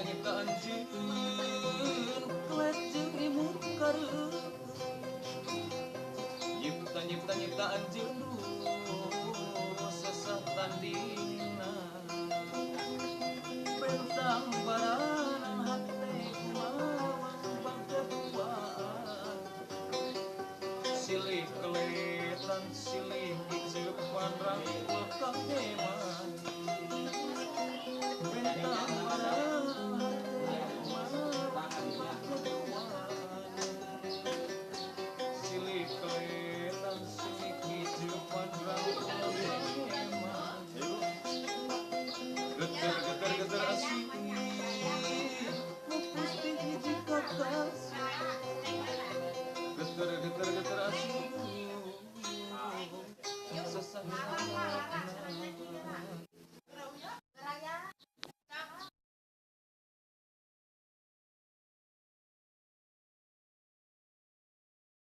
nyipta anjeun kelek jeung imut kareup nyipta anjeun sesah tandingna bentang baranan hate kumaha bangketuaan silih keletan silih ijeupan rangkul kaheman bentang baranan hate kumaha bangketuaan silih keletan silih ijeupan rangkul kaheman geter asih mupus di hiji kakasih geter